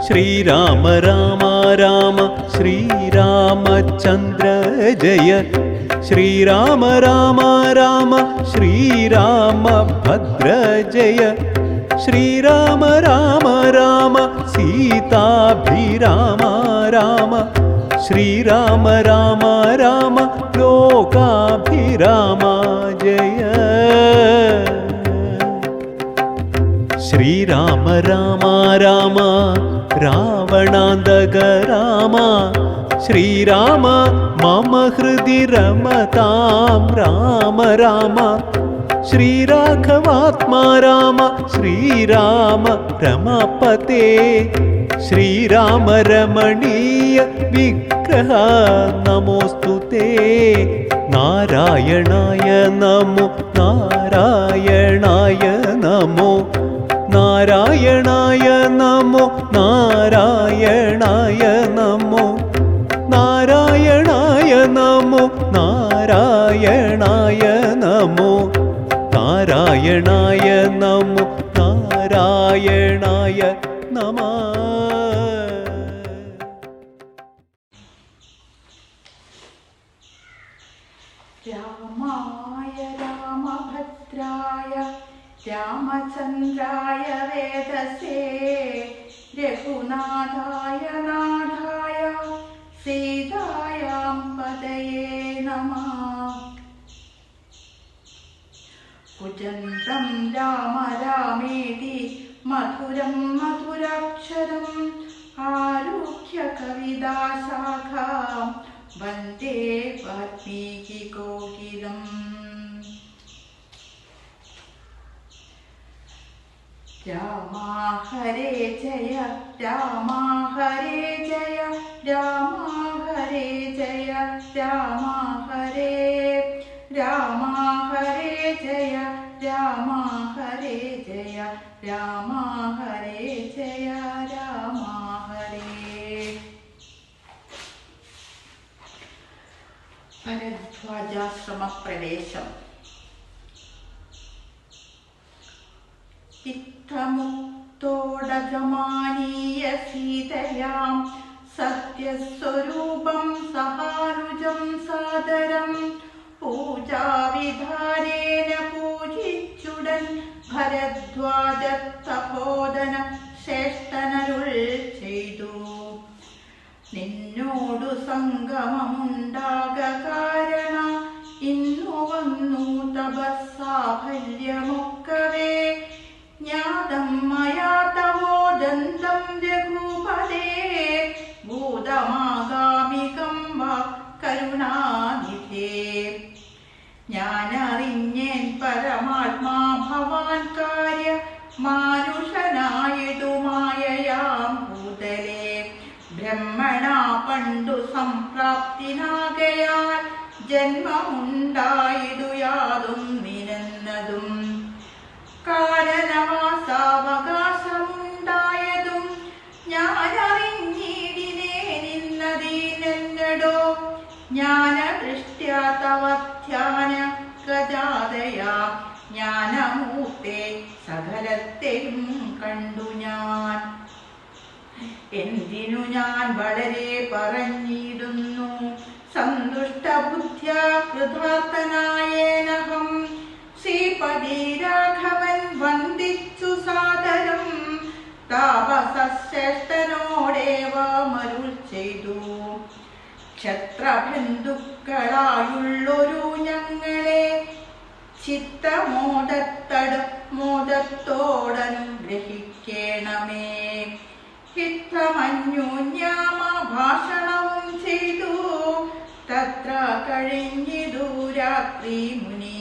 ശ്രീരാമ രാമ രാമ ശ്രീരാമചന്ദ്ര ജയ ശ്രീരാമ രാമ രാമ ശ്രീരാമഭദ്ര ജയ ശ്രീരാമ രാമ രാമ സീതാഭിരാമ രാമ ശ്രീരാമ രാമ രാമ ലോകാഭിരാമ ജയ ശ്രീരാമ രാമ രാമ രാവണാന്തക രാമ ശ്രീരാമ മമ ഹൃദി രമതാം രാമ രാമ ശ്രീരാഘവാത്മാ രാമ ശ്രീരാമ രമപതേ ശ്രീരാമ രമണീയ വിഗ്രഹ നമോസ്തുതേ നാരായണായ നമോ നാരായണായ നമോ നാരായണായ നമോ നാരായണായ നമോ നാരായണായ നമോ നാരായണായ നമോ നാരായണായ നമോ നാരായണായ നമഃ. രാമായ രാമഭദ്രായ രാമചന്ദ്രായ വേദസേ രഘുനാഥായ നാഥായ സീതായാം പദയേ നമഃ. കുജന്തം രാമ രാമേതി മധുരം മധുരാക്ഷരം ആരുഹ്യ കവിതാശാഖാം വന്ദേ വാൽമീകി കോകിലം. രാമ ഹരേ ജയ രാമ ഹരേ ജയ രാമ ഹരേ ജയ രാമ ഹരേ രാമ ഹരേ ജയ രാമ ഹരേ ജയ രാമ ഹരേ ജയ രാമ ഹരേ. ഭരദ്വാജാശ്രമ പ്രവേശം. ഇത്തമുക്തോടജമാനീയ സീതയാം സത്യസ്വരൂപം സഹാനുജം സാദരം പൂജാവിധാനേന പൂജിച്ചുടൻ ഭരദ്വാജ തപോധന ശ്രേഷ്ഠനരുൾ ചെയ്തു. നിന്നോടു സംഗമമുണ്ടാക കാരണ ഇന്നു വന്നു തപസ്സാഫല്യമൊക്കവേ ജ്ഞാതം മയാ തവോദന്തം രഘുപദേ ഭൂതമാഗാമികം വാ കരുണാനിധേ. ഞാനറിഞ്ഞേൻ പരമാത്മാ ഭവാൻ കാര്യ മാനുഷനായിടുമായയാം ഭൂതലേ ബ്രഹ്മണാ പണ്ടു സംപ്രാപ്തിനാകയാൽ ജന്മമുണ്ടായിടു യാതും നിരന്നതും കാരണവാസാവകാശമുണ്ടായതും ഞാനറിഞ്ഞിടിനേനിന്നതീനെന്നടോ ജ്ഞാനദൃഷ്ട്യാ തവ ധ്യാന ഗജാതയാ ജ്ഞാനമൂർത്തേ സകലത്തെയും കണ്ടു ഞാൻ. എന്തിനു ഞാൻ വളരെ പറഞ്ഞിടുന്നു സന്തുഷ്ടബുദ്ധ്യാ കൃതാർത്ഥനായേനഹം. ശ്രീപതി രാഘവൻ വന്ദിച്ചു സാദരം താപസശ്രേഷ്ഠനോടേവമരുൾ ചെയ്തു. ക്ഷത്രബന്ധുക്കളായുള്ളൊരു ഞങ്ങളെ ചിത്തമോദത്തോടനുഗ്രഹിക്കേണമേ. ഹിതമന്യോന്യാമഭാഷണവും ചെയ്തു. തത്ര കഴിഞ്ഞിതു രാത്രി മുനി